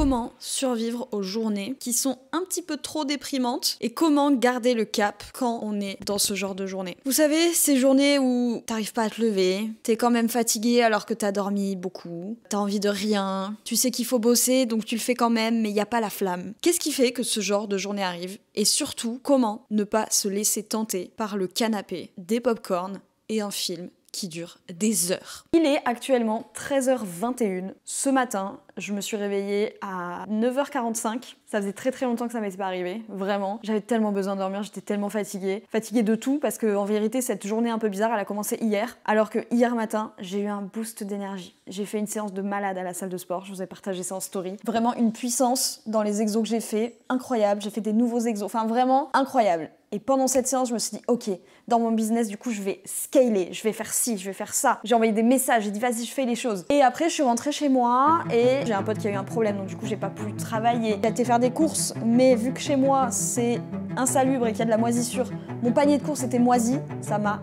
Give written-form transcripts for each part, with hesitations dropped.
comment survivre aux journées qui sont un petit peu trop déprimantes et comment garder le cap quand on est dans ce genre de journée. Vous savez, ces journées où t'arrives pas à te lever, t'es quand même fatigué alors que t'as dormi beaucoup, t'as envie de rien, tu sais qu'il faut bosser donc tu le fais quand même mais y a pas la flamme. Qu'est-ce qui fait que ce genre de journée arrive? Et surtout, comment ne pas se laisser tenter par le canapé, des pop-corn et un film qui dure des heures. Il est actuellement 13h21. Ce matin, je me suis réveillée à 9h45. Ça faisait très longtemps que ça m'était pas arrivé, vraiment. J'avais tellement besoin de dormir, j'étais tellement fatiguée. Fatiguée de tout, parce que en vérité, cette journée un peu bizarre, elle a commencé hier. Alors que hier matin, j'ai eu un boost d'énergie. J'ai fait une séance de malade à la salle de sport, je vous ai partagé ça en story. Vraiment une puissance dans les exos que j'ai fait, incroyable. J'ai fait des nouveaux exos, enfin vraiment incroyable. Et pendant cette séance, je me suis dit, ok, dans mon business, du coup, je vais scaler, je vais faire ci, je vais faire ça. J'ai envoyé des messages, j'ai dit, vas-y, je fais les choses. Et après, je suis rentrée chez moi et j'ai un pote qui a eu un problème, donc du coup, j'ai pas pu travailler. J'ai été faire des courses, mais vu que chez moi, c'est insalubre et qu'il y a de la moisissure, mon panier de courses était moisi, ça m'a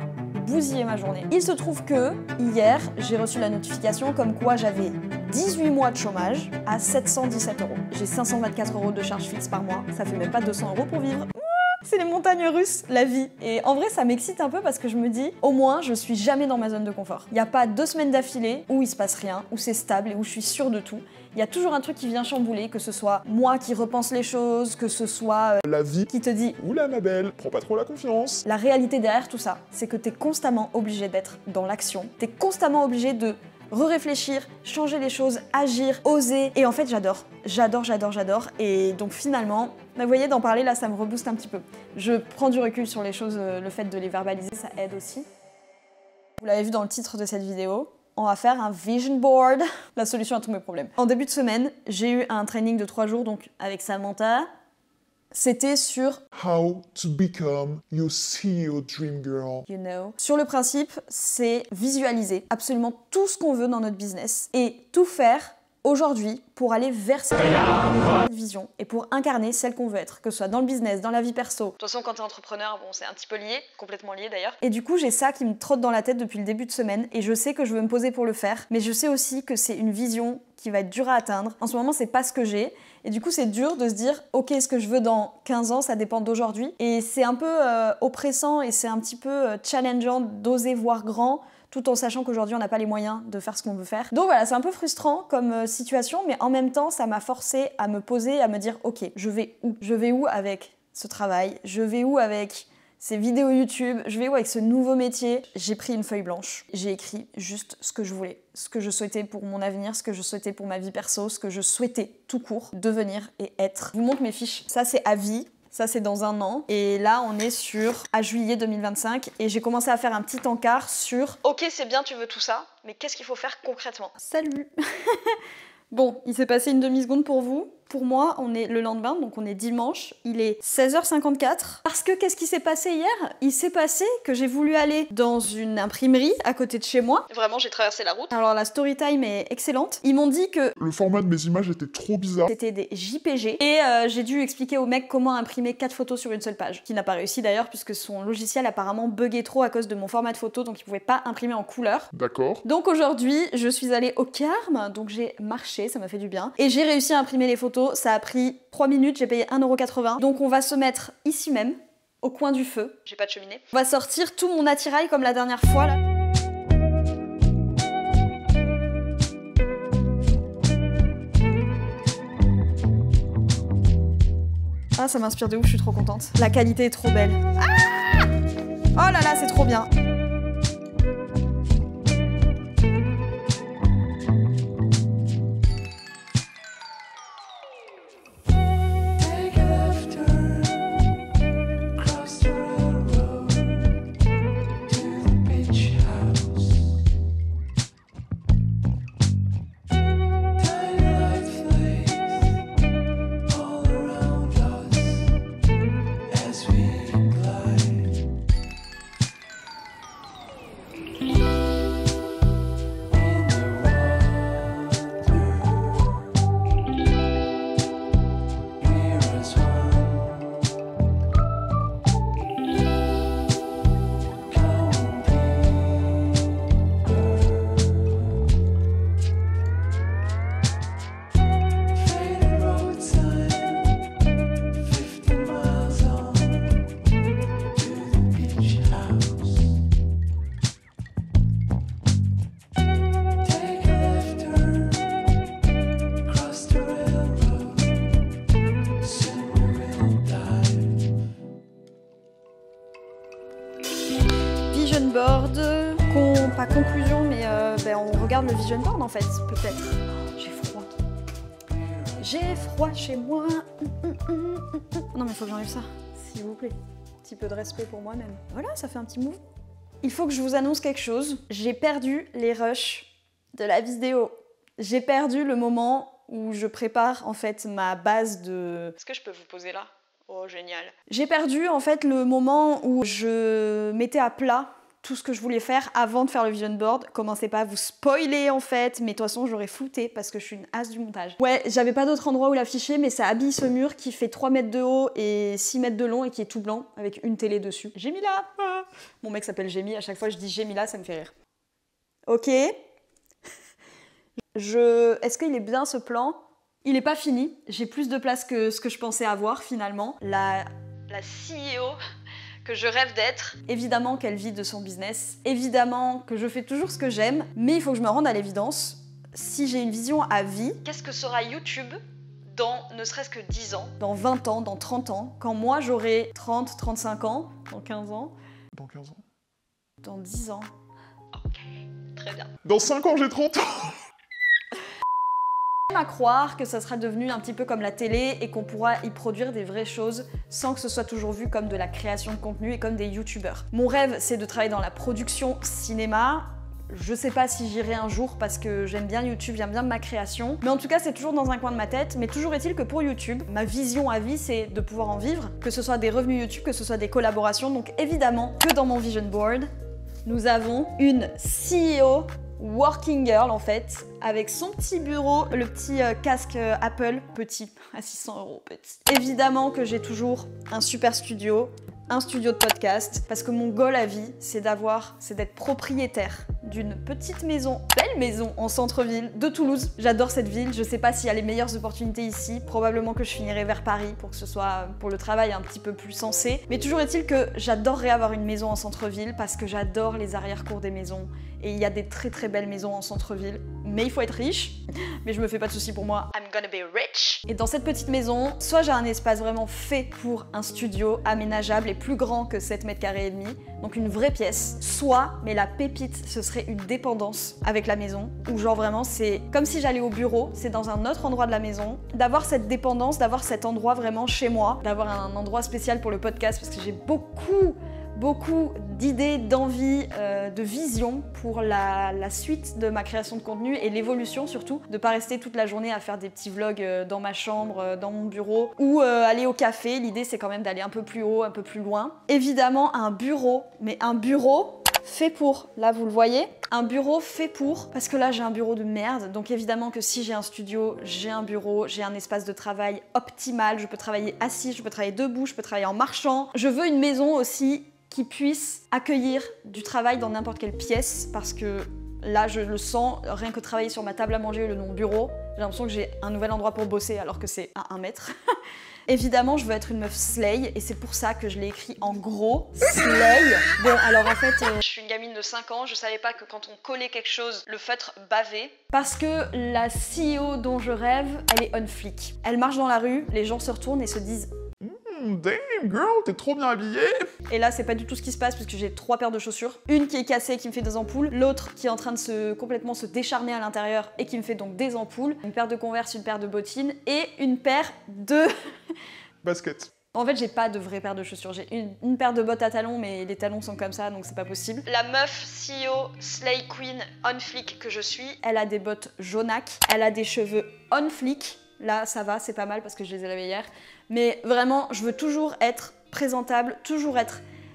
bousillé ma journée. Il se trouve que, hier, j'ai reçu la notification comme quoi j'avais 18 mois de chômage à 717 €. J'ai 524 € de charges fixes par mois, ça fait même pas 200 € pour vivre. C'est les montagnes russes, la vie. Et en vrai, ça m'excite un peu parce que je me dis, au moins, je suis jamais dans ma zone de confort. Il n'y a pas 2 semaines d'affilée où il se passe rien, où c'est stable et où je suis sûre de tout. Il y a toujours un truc qui vient chambouler, que ce soit moi qui repense les choses, que ce soit la vie qui te dit « Oula ma belle, prends pas trop la confiance ». La réalité derrière tout ça, c'est que t'es constamment obligé d'être dans l'action. T'es constamment obligé de réfléchir, changer les choses, agir, oser. Et en fait, j'adore. J'adore. Et donc finalement, vous voyez, d'en parler là, ça me rebooste un petit peu. Je prends du recul sur les choses, le fait de les verbaliser, ça aide aussi. Vous l'avez vu dans le titre de cette vidéo, on va faire un vision board, la solution à tous mes problèmes. En début de semaine, j'ai eu un training de 3 jours, donc avec Samantha. C'était sur How to become your CEO dream girl. You know. Sur le principe, c'est visualiser absolument tout ce qu'on veut dans notre business et tout faire aujourd'hui pour aller vers cette vision et pour incarner celle qu'on veut être, que ce soit dans le business, dans la vie perso. De toute façon, quand t'es entrepreneur, bon, c'est un petit peu lié, complètement lié d'ailleurs. Et du coup, j'ai ça qui me trotte dans la tête depuis le début de semaine et je sais que je veux me poser pour le faire, mais je sais aussi que c'est une vision qui va être dure à atteindre. En ce moment, c'est pas ce que j'ai. Et du coup, c'est dur de se dire, ok, ce que je veux dans 15 ans, ça dépend d'aujourd'hui. Et c'est un peu oppressant et c'est un petit peu challengeant d'oser voir grand, tout en sachant qu'aujourd'hui, on n'a pas les moyens de faire ce qu'on veut faire. Donc voilà, c'est un peu frustrant comme situation, mais en même temps, ça m'a forcé à me poser, à me dire, ok, je vais où? Je vais où avec ce travail? Je vais où avec ces vidéos YouTube? Je vais où avec ce nouveau métier? J'ai pris une feuille blanche, j'ai écrit juste ce que je voulais, ce que je souhaitais pour mon avenir, ce que je souhaitais pour ma vie perso, ce que je souhaitais tout court devenir et être. Je vous montre mes fiches. Ça, c'est à vie. Ça, c'est dans 1 an. Et là, on est à juillet 2025. Et j'ai commencé à faire un petit encart sur « Ok, c'est bien, tu veux tout ça, mais qu'est-ce qu'il faut faire concrètement ?» Salut. Bon, il s'est passé une demi-seconde pour vous. Pour moi, on est le lendemain, donc on est dimanche. Il est 16h54. Parce que qu'est-ce qui s'est passé hier? Il s'est passé que j'ai voulu aller dans une imprimerie à côté de chez moi. Vraiment, j'ai traversé la route. Alors la story time est excellente. Ils m'ont dit que Le format de mes images était trop bizarre. c'était des JPG. Et j'ai dû expliquer au mec comment imprimer 4 photos sur une seule page. Qui n'a pas réussi d'ailleurs, puisque son logiciel apparemment buguait trop à cause de mon format de photo, donc il pouvait pas imprimer en couleur. D'accord. Donc aujourd'hui, je suis allée au Carme, donc j'ai marché, ça m'a fait du bien. Et j'ai réussi à imprimer les photos, ça a pris 3 minutes, j'ai payé 1,80 €. Donc on va se mettre ici même, au coin du feu. J'ai pas de cheminée. On va sortir tout mon attirail comme la dernière fois là. Ah, ça m'inspire de ouf, je suis trop contente. La qualité est trop belle. Ah! Oh là là, c'est trop bien. regarde le vision board en fait, peut-être. Oh, j'ai froid. J'ai froid chez moi. Non mais faut que j'enlève ça, s'il vous plaît. Un petit peu de respect pour moi-même. Voilà, ça fait un petit move. Il faut que je vous annonce quelque chose. J'ai perdu les rushs de la vidéo. J'ai perdu le moment où je prépare en fait ma base de... Est-ce que je peux vous poser là? Oh génial. J'ai perdu en fait le moment où je mettais à plat tout ce que je voulais faire avant de faire le vision board. Commencez pas à vous spoiler en fait, mais de toute façon j'aurais flouté parce que je suis une as du montage. Ouais, j'avais pas d'autre endroit où l'afficher, mais ça habille ce mur qui fait 3 mètres de haut et 6 mètres de long et qui est tout blanc avec une télé dessus. Jémila. Mon mec s'appelle Jémi, à chaque fois je dis Jémila, ça me fait rire. Ok. Est-ce qu'il est bien ce plan? Il est pas fini, j'ai plus de place que ce que je pensais avoir finalement. La CEO que je rêve d'être. Évidemment qu'elle vit de son business, évidemment que je fais toujours ce que j'aime, mais il faut que je me rende à l'évidence. Si j'ai une vision à vie, qu'est-ce que sera YouTube dans ne serait-ce que 10 ans, dans 20 ans, dans 30 ans, quand moi j'aurai 30, 35 ans, dans 15 ans, Dans 15 ans. dans 10 ans. Ok, très bien. Dans 5 ans, j'ai 30 ans. À croire que ça sera devenu un petit peu comme la télé et qu'on pourra y produire des vraies choses sans que ce soit toujours vu comme de la création de contenu et comme des youtubeurs. Mon rêve, c'est de travailler dans la production cinéma. Je sais pas si j'irai un jour parce que j'aime bien YouTube, j'aime bien ma création. Mais en tout cas, c'est toujours dans un coin de ma tête. Mais toujours est-il que pour YouTube, ma vision à vie, c'est de pouvoir en vivre, que ce soit des revenus YouTube, que ce soit des collaborations. Donc évidemment que dans mon vision board, nous avons une CEO working girl en fait, avec son petit bureau, le petit casque Apple, petit, à 600 €, petit. Évidemment que j'ai toujours un super studio, un studio de podcast, parce que mon goal à vie, c'est d'être propriétaire d'une petite maison, belle maison en centre-ville de Toulouse. J'adore cette ville, je sais pas s'il y a les meilleures opportunités ici, probablement que je finirai vers Paris pour que ce soit pour le travail un petit peu plus sensé. Mais toujours est-il que j'adorerais avoir une maison en centre-ville parce que j'adore les arrière-cours des maisons et il y a des très très belles maisons en centre-ville. Mais il faut être riche, mais je me fais pas de soucis pour moi. I'm gonna be rich. Et dans cette petite maison, soit j'ai un espace vraiment fait pour un studio aménageable et plus grand que 7 mètres carrés et demi, donc une vraie pièce, soit, mais la pépite, ce serait une dépendance avec la maison, où genre vraiment c'est comme si j'allais au bureau, c'est dans un autre endroit de la maison, d'avoir cette dépendance, d'avoir cet endroit vraiment chez moi, d'avoir un endroit spécial pour le podcast, parce que j'ai beaucoup d'idées, d'envies, de visions pour la suite de ma création de contenu et l'évolution surtout, de pas rester toute la journée à faire des petits vlogs dans ma chambre, dans mon bureau, ou aller au café. L'idée c'est quand même d'aller un peu plus haut, un peu plus loin. Évidemment un bureau, mais un bureau fait pour, là vous le voyez, un bureau fait pour, parce que là j'ai un bureau de merde, donc évidemment que si j'ai un studio, j'ai un bureau, j'ai un espace de travail optimal, je peux travailler assis, je peux travailler debout, je peux travailler en marchant. Je veux une maison aussi qui puisse accueillir du travail dans n'importe quelle pièce, parce que là je le sens, rien que travailler sur ma table à manger, le nom bureau, j'ai l'impression que j'ai un nouvel endroit pour bosser alors que c'est à 1 mètre. Évidemment, je veux être une meuf slay et c'est pour ça que je l'ai écrit en gros, slay. Bon, alors en fait, je suis une gamine de 5 ans, je savais pas que quand on collait quelque chose, le feutre bavait. Parce que la CEO dont je rêve, elle est on flic. Elle marche dans la rue, les gens se retournent et se disent Damn girl, t'es trop bien habillée. Et là, c'est pas du tout ce qui se passe parce que j'ai 3 paires de chaussures. Une qui est cassée, qui me fait des ampoules. L'autre qui est en train de complètement se décharner à l'intérieur et qui me fait donc des ampoules. Une paire de Converse, une paire de bottines et une paire de... Basket. En fait, j'ai pas de vraie paire de chaussures. J'ai une paire de bottes à talons, mais les talons sont comme ça, donc c'est pas possible. La meuf CEO, slay queen, on flic que je suis, elle a des bottes jaunâtres, elle a des cheveux on flic. Là, ça va, c'est pas mal parce que je les ai lavés hier. Mais vraiment, je veux toujours être présentable, toujours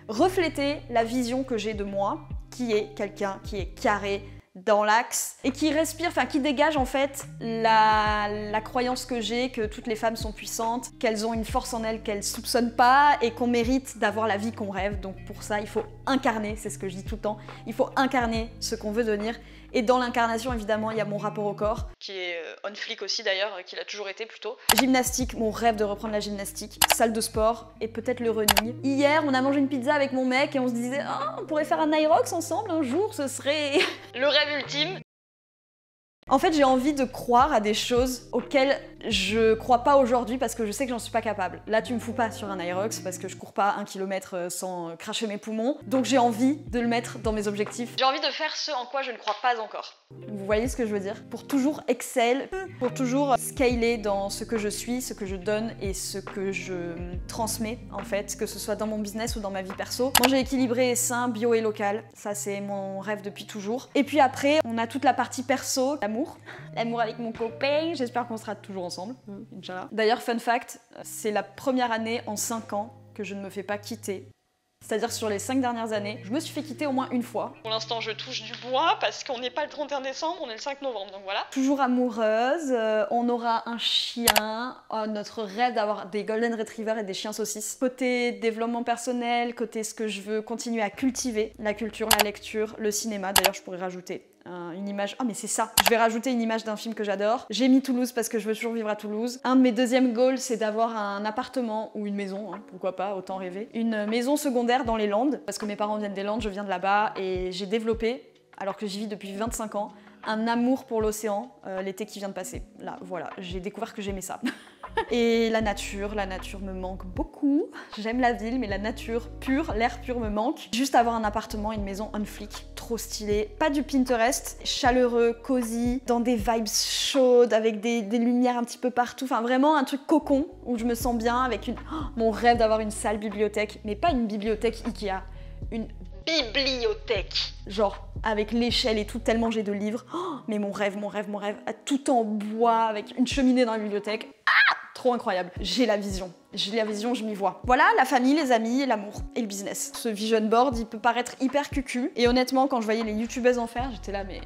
refléter la vision que j'ai de moi, qui est quelqu'un qui est carré, dans l'axe, et qui respire, enfin qui dégage en fait la croyance que j'ai que toutes les femmes sont puissantes, qu'elles ont une force en elles qu'elles soupçonnent pas, et qu'on mérite d'avoir la vie qu'on rêve. Donc pour ça, il faut incarner, c'est ce que je dis tout le temps, il faut incarner ce qu'on veut devenir. Et dans l'incarnation, évidemment, il y a mon rapport au corps, qui est on flic aussi d'ailleurs, qu'il a toujours été plutôt. Gymnastique, mon rêve de reprendre la gymnastique, salle de sport et peut-être le running. Hier, on a mangé une pizza avec mon mec et on se disait « Oh, on pourrait faire un Nyrox ensemble un jour, ce serait le rêve ultime ». En fait, j'ai envie de croire à des choses auxquelles je crois pas aujourd'hui parce que je sais que j'en suis pas capable. Là, tu me fous pas sur un Aerox parce que je cours pas 1 km sans cracher mes poumons. Donc j'ai envie de le mettre dans mes objectifs. J'ai envie de faire ce en quoi je ne crois pas encore. Vous voyez ce que je veux dire? Pour toujours excel, pour toujours scaler dans ce que je suis, ce que je donne et ce que je transmets en fait, que ce soit dans mon business ou dans ma vie perso. Manger équilibré, sain, bio et local, ça c'est mon rêve depuis toujours. Et puis après, on a toute la partie perso, l'amour. L'amour avec mon copain, j'espère qu'on sera toujours ensemble, Inch'Allah. D'ailleurs, fun fact, c'est la première année en 5 ans que je ne me fais pas quitter. C'est-à-dire sur les 5 dernières années, je me suis fait quitter au moins une fois. Pour l'instant, je touche du bois parce qu'on n'est pas le 31 décembre, on est le 5 novembre, donc voilà. Toujours amoureuse, on aura un chien, notre rêve d'avoir des golden retrievers et des chiens saucisses. Côté développement personnel, côté ce que je veux continuer à cultiver, la culture, la lecture, le cinéma, d'ailleurs je pourrais rajouter une image, mais c'est ça, je vais rajouter une image d'un film que j'adore. J'ai mis Toulouse parce que je veux toujours vivre à Toulouse. Un de mes deuxièmes goals, c'est d'avoir un appartement ou une maison, pourquoi pas, autant rêver. Une maison secondaire dans les Landes, parce que mes parents viennent des Landes, je viens de là-bas, et j'ai développé, alors que j'y vis depuis 25 ans, un amour pour l'océan l'été qui vient de passer. Là, voilà, j'ai découvert que j'aimais ça. Et la nature me manque beaucoup. J'aime la ville, mais la nature pure, l'air pur me manque. Juste avoir un appartement, une maison on flic, trop stylé. Pas du Pinterest, chaleureux, cosy, dans des vibes chaudes, avec des lumières un petit peu partout. Enfin, vraiment un truc cocon, où je me sens bien, avec mon rêve d'avoir une salle bibliothèque, mais pas une bibliothèque Ikea, une bibliothèque. Genre, avec l'échelle et tout, tellement j'ai de livres. Mais mon rêve, tout en bois, avec une cheminée dans la bibliothèque. Trop incroyable. J'ai la vision, je m'y vois. Voilà, la famille, les amis, l'amour et le business. Ce vision board, il peut paraître hyper cucu. Et honnêtement, quand je voyais les youtubeuses en faire, j'étais là, mais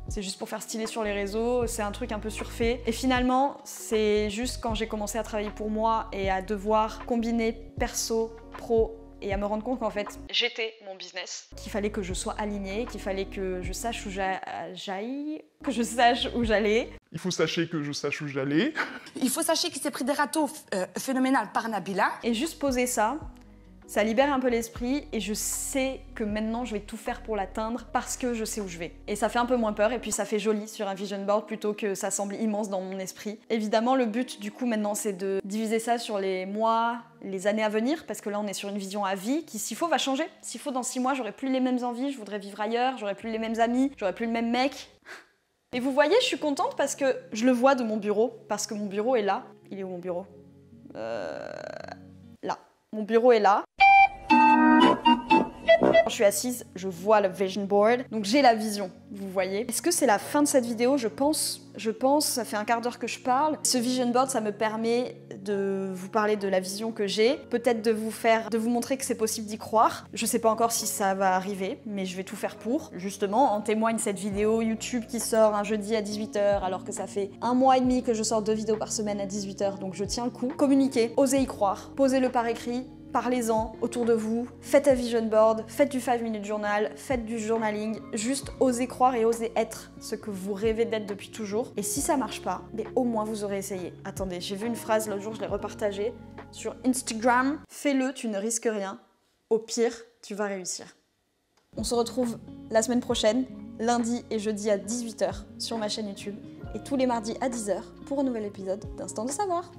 c'est juste pour faire stylé sur les réseaux, c'est un truc un peu surfait. Et finalement, c'est juste quand j'ai commencé à travailler pour moi et à devoir combiner perso, pro, et à me rendre compte qu'en fait, j'étais mon business. Qu'il fallait que je sois alignée, qu'il fallait que je sache où j'aille, que je sache où j'allais. Il faut sachez que je sache où j'allais. Il faut sachez qu'il s'est pris des râteaux phénoménales par Nabila. Et juste poser ça libère un peu l'esprit et je sais que maintenant je vais tout faire pour l'atteindre parce que je sais où je vais. Et ça fait un peu moins peur et puis ça fait joli sur un vision board plutôt que ça semble immense dans mon esprit. Évidemment, le but du coup maintenant c'est de diviser ça sur les mois, les années à venir parce que là on est sur une vision à vie qui s'il faut va changer. S'il faut dans 6 mois j'aurai plus les mêmes envies, je voudrais vivre ailleurs, j'aurai plus les mêmes amis, j'aurai plus le même mec. Et vous voyez, je suis contente parce que je le vois de mon bureau, parce que mon bureau est là. Il est où mon bureau? Là. Mon bureau est là. Quand je suis assise, je vois le vision board, donc j'ai la vision, vous voyez. Est-ce que c'est la fin de cette vidéo? Je pense, ça fait un quart d'heure que je parle. Ce vision board, ça me permet de vous parler de la vision que j'ai, peut-être de vous montrer que c'est possible d'y croire. Je sais pas encore si ça va arriver, mais je vais tout faire pour. Justement, en témoigne cette vidéo YouTube qui sort un jeudi à 18 h, alors que ça fait 1 mois et demi que je sors 2 vidéos par semaine à 18 h, donc je tiens le coup. Communiquez, osez y croire, posez-le par écrit, parlez-en autour de vous, faites un vision board, faites du 5 minute journal, faites du journaling, juste osez croire et osez être ce que vous rêvez d'être depuis toujours. Et si ça marche pas, mais au moins vous aurez essayé. Attendez, j'ai vu une phrase l'autre jour, je l'ai repartagée sur Instagram. Fais-le, tu ne risques rien. Au pire, tu vas réussir. On se retrouve la semaine prochaine, lundi et jeudi à 18 h sur ma chaîne YouTube et tous les mardis à 10 h pour un nouvel épisode d'Instant de Savoir.